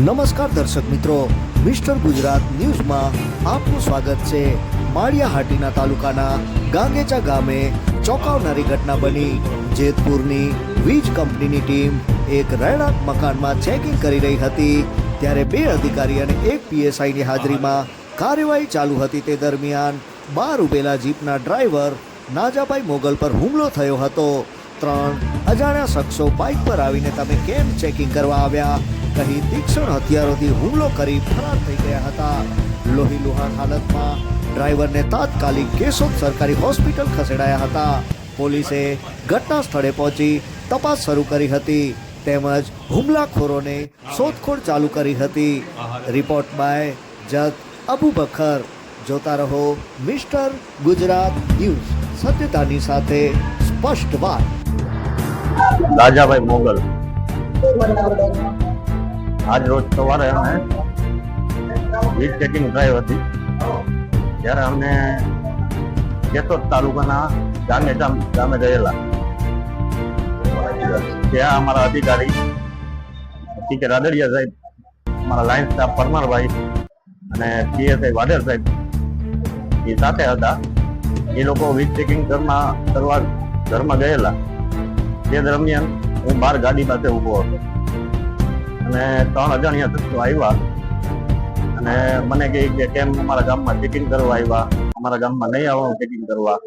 નમસ્કાર દર્શક મિત્રો, મિસ્ટર ગુજરાત ન્યૂઝમાં આપનું સ્વાગત છે। માળિયાહાટીના તાલુકાના ગાંગેચા ગામે ચોંકાવનારી ઘટના બની। જેતપુરની વીજ કંપનીની ટીમ એક રહેણાંક મકાનમાં ચેકિંગ કરી રહી હતી, ત્યારે બે અધિકારી અને એક પીએસઆઈની હાજરીમાં કાર્યવાહી ચાલુ હતી। તે દરમિયાન બહાર ઉભેલા જીપના ડ્રાઈવર નાજાભાઈ મોગલ પર હુમલો થયો હતો। 3 અજાણ્યા શખ્સો બાઇક પર આવીને તમે કેમ ચેકિંગ કરવા આવ્યા કહી તીક્ષ્ણ હથિયારોથી હુમલો કરી ફરાર થઈ ગયા હતા। લોહી લુહાણ હાલતમાં ડ્રાઈવરને તાત્કાલિક કેશોદ સરકારી હોસ્પિટલ ખસેડાયા હતા। પોલીસે ઘટના સ્થળે પહોંચી તપાસ શરૂ કરી હતી તેમજ હુમલાખોરોને શોધખોળ ચાલુ કરી હતી। રિપોર્ટ બાય જગ અબુબકર। જોતા રહો મિસ્ટર ગુજરાત ન્યૂઝ, સત્યતાની સાથે સ્પષ્ટ વાત। રાજાભાઈ મોગલ આજ રોજ સવારે અમે વીજ ચેકિંગ ડ્રાઈવ હતી, ત્યારે અમને કેશોદ તાલુકાના ગાંગેચા ગામે ગયેલા। ત્યાં અમારા અધિકારી ટી કે રાદડિયા સાહેબ, અમારા લાઇન સ્ટાફ પરમારભાઈ અને પીએસઆઈ વાઢેર સાહેબ એ સાથે હતા। એ લોકો વીજ ચેકિંગ કરવા ઘરમાં ગયેલા। તે દરમિયાન હું બહાર ગાડી પાસે ઊભો હતો અને 3 અજાણ્યા શખ્સો આવ્યા અને મને કહે કે કેમ અમારા ગામમાં ચેકિંગ કરવા આવ્યા, અમારા ગામમાં નહીં આવવાનું ચેકિંગ કરવા,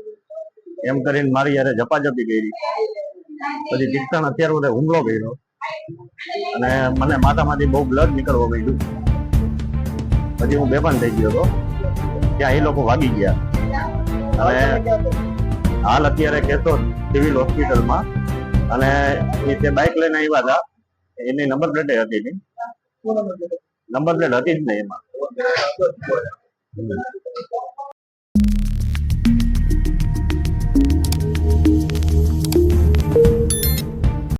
એમ કરીને મારી યારે ઝપાઝપી કરી। પછી તીક્ષ્ણ હથિયાર વડે હુમલો કર્યો અને મને માથામાંથી બહુ બ્લડ નીકળવા માંડ્યું। પછી હું બેભાન થઈ ગયો હતો, ત્યાં એ લોકો ભાગી ગયા અને હાલ અત્યારે કેશોદ સિવિલ હોસ્પિટલમાં। અને એ તે બાઇક લઈને આવ્યા હતા, એની નંબર પ્લેટ હતી નહીં, નંબર પ્લેટ હતી જ નહીં એમાં।